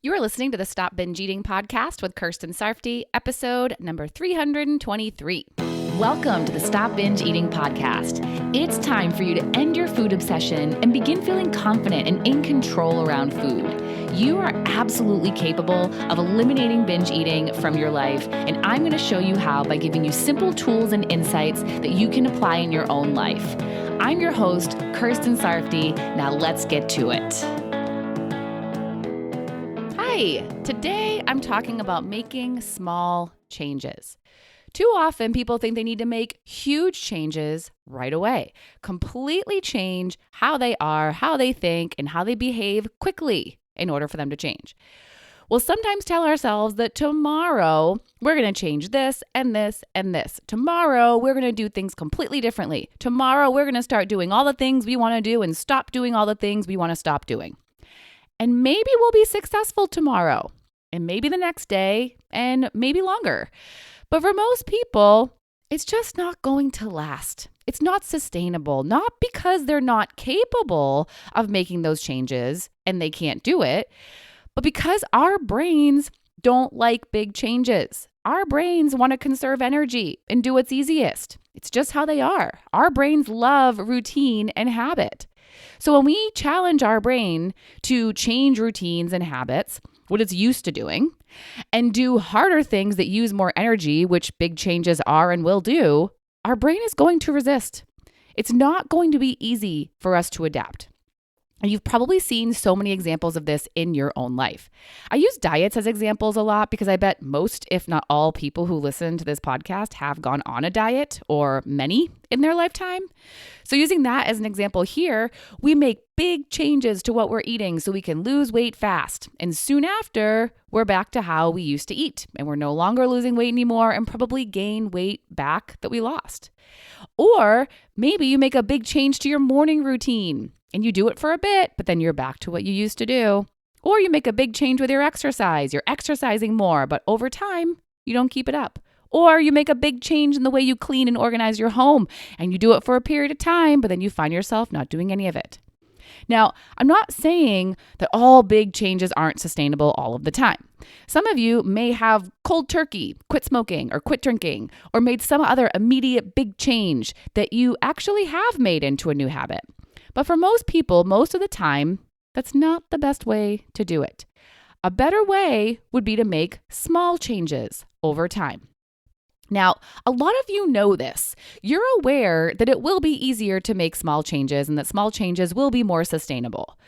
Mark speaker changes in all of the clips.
Speaker 1: You are listening to the Stop Binge Eating podcast with Kirsten Sarfty, episode number 323. Welcome to the Stop Binge Eating podcast. It's time for you to end your food obsession and begin feeling confident and in control around food. You are absolutely capable of eliminating binge eating from your life, and I'm going to show you how by giving you simple tools and insights that you can apply in your own life. I'm your host, Kirsten Sarfty. Now let's get to it. Hi, today I'm talking about making small changes. Too often people think they need to make huge changes right away, completely change how they are, how they think, and how they behave quickly in order for them to change. We'll sometimes tell ourselves that tomorrow we're going to change this and this and this. Tomorrow we're going to do things completely differently. Tomorrow we're going to start doing all the things we want to do and stop doing all the things we want to stop doing. And maybe we'll be successful tomorrow, and maybe the next day, and maybe longer. But for most people, it's just not going to last. It's not sustainable, not because they're not capable of making those changes and they can't do it, but because our brains don't like big changes. Our brains want to conserve energy and do what's easiest. It's just how they are. Our brains love routine and habit. So when we challenge our brain to change routines and habits, what it's used to doing, and do harder things that use more energy, which big changes are and will do, our brain is going to resist. It's not going to be easy for us to adapt. And you've probably seen so many examples of this in your own life. I use diets as examples a lot because I bet most, if not all, people who listen to this podcast have gone on a diet or many in their lifetime. So using that as an example here, we make big changes to what we're eating so we can lose weight fast. And soon after, we're back to how we used to eat. And we're no longer losing weight anymore and probably gain weight back that we lost. Or maybe you make a big change to your morning routine. And you do it for a bit, but then you're back to what you used to do. Or you make a big change with your exercise. You're exercising more, but over time, you don't keep it up. Or you make a big change in the way you clean and organize your home, and you do it for a period of time, but then you find yourself not doing any of it. Now, I'm not saying that all big changes aren't sustainable all of the time. Some of you may have cold turkey, quit smoking or quit drinking, or made some other immediate big change that you actually have made into a new habit. But for most people, most of the time, that's not the best way to do it. A better way would be to make small changes over time. Now, a lot of you know this. You're aware that it will be easier to make small changes and that small changes will be more sustainable.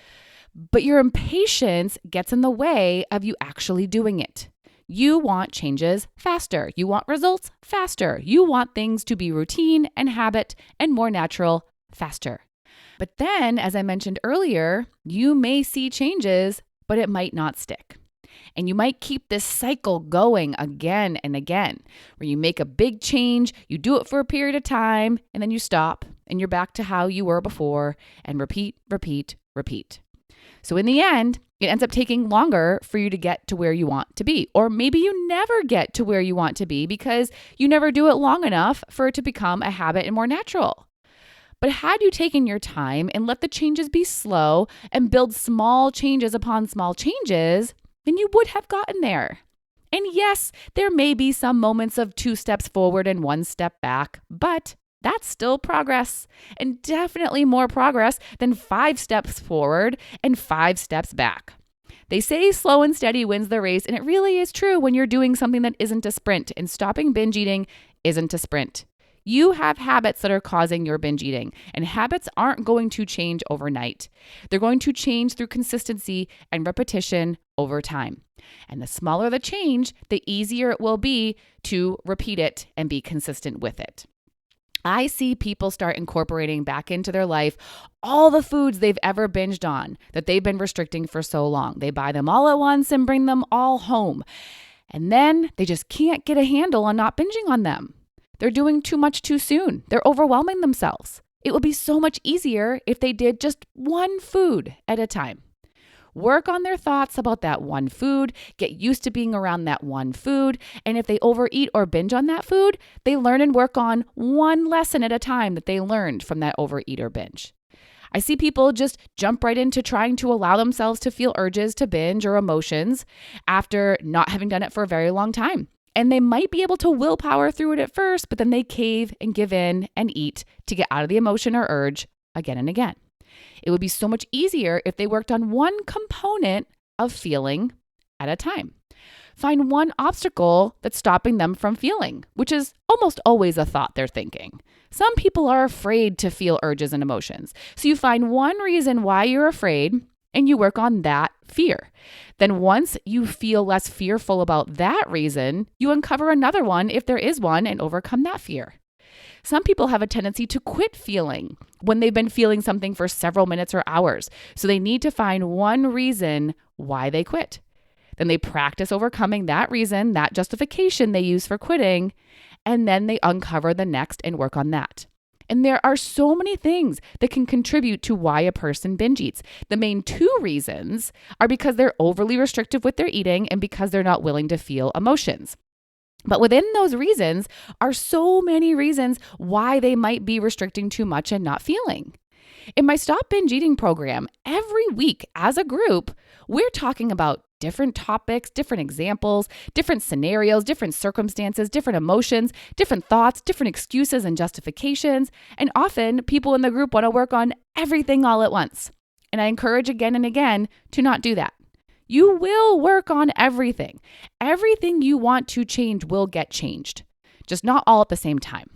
Speaker 1: But your impatience gets in the way of you actually doing it. You want changes faster. You want results faster. You want things to be routine and habit and more natural faster. But then, as I mentioned earlier, you may see changes, but it might not stick. And you might keep this cycle going again and again, where you make a big change, you do it for a period of time, and then you stop, and you're back to how you were before, and repeat, repeat, repeat. So in the end, it ends up taking longer for you to get to where you want to be. Or maybe you never get to where you want to be because you never do it long enough for it to become a habit and more natural. But had you taken your time and let the changes be slow and build small changes upon small changes, then you would have gotten there. And yes, there may be some moments of 2 steps forward and 1 step back, but that's still progress, and definitely more progress than 5 steps forward and 5 steps back. They say slow and steady wins the race, and it really is true when you're doing something that isn't a sprint, and stopping binge eating isn't a sprint. You have habits that are causing your binge eating, and habits aren't going to change overnight. They're going to change through consistency and repetition over time. And the smaller the change, the easier it will be to repeat it and be consistent with it. I see people start incorporating back into their life all the foods they've ever binged on that they've been restricting for so long. They buy them all at once and bring them all home. And then they just can't get a handle on not binging on them. They're doing too much too soon. They're overwhelming themselves. It would be so much easier if they did just one food at a time. Work on their thoughts about that one food, get used to being around that one food, and if they overeat or binge on that food, they learn and work on one lesson at a time that they learned from that overeat or binge. I see people just jump right into trying to allow themselves to feel urges to binge or emotions after not having done it for a very long time. And they might be able to willpower through it at first, but then they cave and give in and eat to get out of the emotion or urge again and again. It would be so much easier if they worked on one component of feeling at a time. Find one obstacle that's stopping them from feeling, which is almost always a thought they're thinking. Some people are afraid to feel urges and emotions. So you find one reason why you're afraid and you work on that fear. Then once you feel less fearful about that reason, you uncover another one if there is one and overcome that fear. Some people have a tendency to quit feeling when they've been feeling something for several minutes or hours. So they need to find one reason why they quit. Then they practice overcoming that reason, that justification they use for quitting, and then they uncover the next and work on that. And there are so many things that can contribute to why a person binge eats. The main two reasons are because they're overly restrictive with their eating and because they're not willing to feel emotions. But within those reasons are so many reasons why they might be restricting too much and not feeling. In my Stop Binge Eating program, every week as a group, we're talking about different topics, different examples, different scenarios, different circumstances, different emotions, different thoughts, different excuses and justifications. And often people in the group want to work on everything all at once. And I encourage again and again to not do that. You will work on everything. Everything you want to change will get changed, just not all at the same time.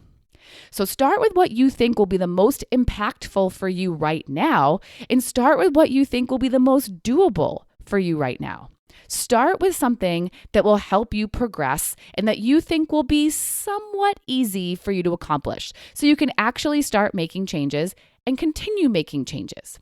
Speaker 1: So start with what you think will be the most impactful for you right now, and start with what you think will be the most doable for you right now. Start with something that will help you progress and that you think will be somewhat easy for you to accomplish, so you can actually start making changes and continue making changes.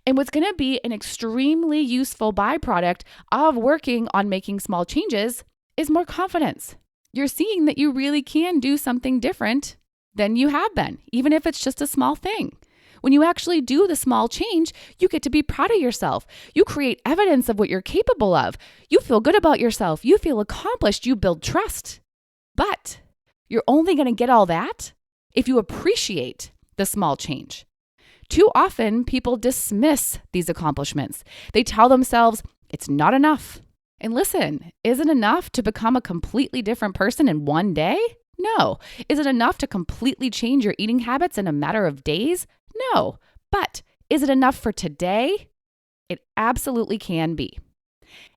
Speaker 1: And what's going to be an extremely useful byproduct of working on making small changes is more confidence. You're seeing that you really can do something different than you have been, even if it's just a small thing. When you actually do the small change, you get to be proud of yourself. You create evidence of what you're capable of. You feel good about yourself. You feel accomplished. You build trust. But you're only going to get all that if you appreciate the small change. Too often, people dismiss these accomplishments. They tell themselves, it's not enough. And listen, is it enough to become a completely different person in one day? No. Is it enough to completely change your eating habits in a matter of days? No. But is it enough for today? It absolutely can be.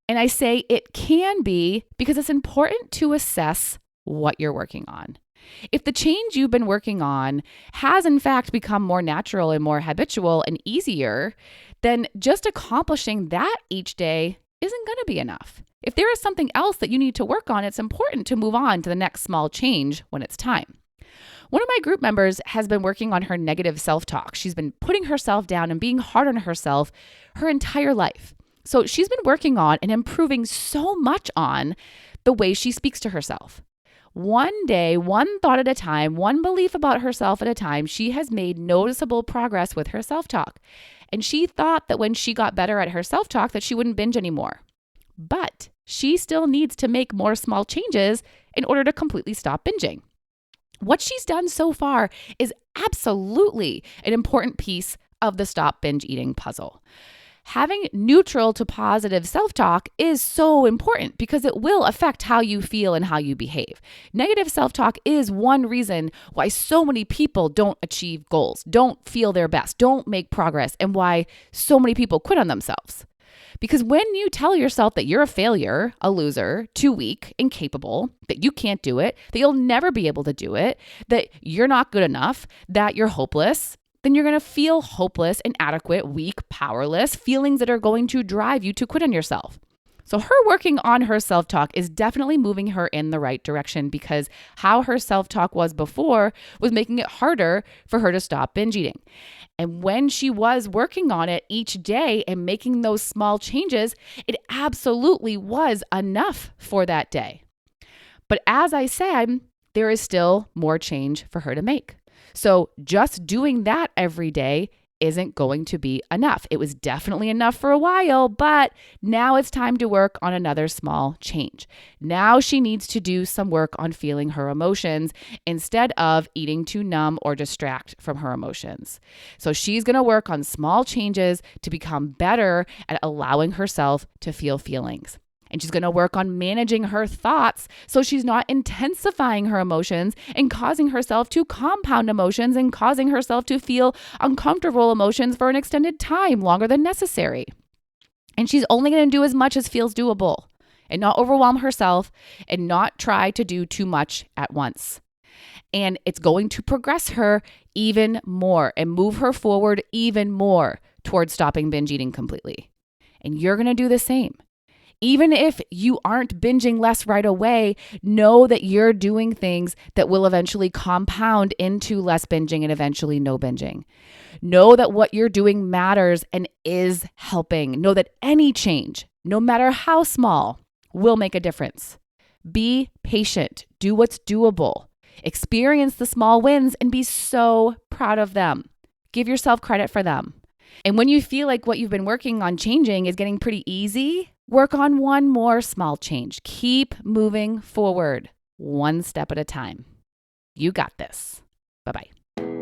Speaker 1: And I say it can be because it's important to assess what you're working on. If the change you've been working on has in fact become more natural and more habitual and easier, then just accomplishing that each day isn't going to be enough. If there is something else that you need to work on, it's important to move on to the next small change when it's time. One of my group members has been working on her negative self-talk. She's been putting herself down and being hard on herself her entire life. So she's been working on and improving so much on the way she speaks to herself. One day, one thought at a time, one belief about herself at a time, she has made noticeable progress with her self-talk. And she thought that when she got better at her self-talk that she wouldn't binge anymore. But she still needs to make more small changes in order to completely stop binging. What she's done so far is absolutely an important piece of the stop binge eating puzzle. Having neutral to positive self-talk is so important because it will affect how you feel and how you behave. Negative self-talk is one reason why so many people don't achieve goals, don't feel their best, don't make progress, and why so many people quit on themselves. Because when you tell yourself that you're a failure, a loser, too weak, incapable, that you can't do it, that you'll never be able to do it, that you're not good enough, that you're hopeless, then you're going to feel hopeless, inadequate, weak, powerless, feelings that are going to drive you to quit on yourself. So her working on her self-talk is definitely moving her in the right direction because how her self-talk was before was making it harder for her to stop binge eating. And when she was working on it each day and making those small changes, it absolutely was enough for that day. But as I said, there is still more change for her to make. So just doing that every day isn't going to be enough. It was definitely enough for a while, but now it's time to work on another small change. Now she needs to do some work on feeling her emotions instead of eating to numb or distract from her emotions. So she's going to work on small changes to become better at allowing herself to feel feelings. And she's going to work on managing her thoughts so she's not intensifying her emotions and causing herself to compound emotions and causing herself to feel uncomfortable emotions for an extended time, longer than necessary. And she's only going to do as much as feels doable and not overwhelm herself and not try to do too much at once. And it's going to progress her even more and move her forward even more towards stopping binge eating completely. And you're going to do the same. Even if you aren't binging less right away, know that you're doing things that will eventually compound into less binging and eventually no binging. Know that what you're doing matters and is helping. Know that any change, no matter how small, will make a difference. Be patient. Do what's doable. Experience the small wins and be so proud of them. Give yourself credit for them. And when you feel like what you've been working on changing is getting pretty easy, work on one more small change. Keep moving forward, one step at a time. You got this. Bye-bye.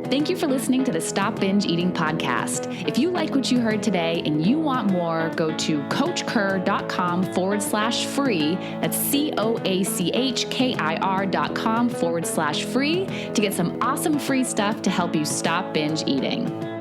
Speaker 1: Thank you for listening to the Stop Binge Eating podcast. If you like what you heard today and you want more, go to coachkir.com/free. That's COACHKIR.com/free to get some awesome free stuff to help you stop binge eating.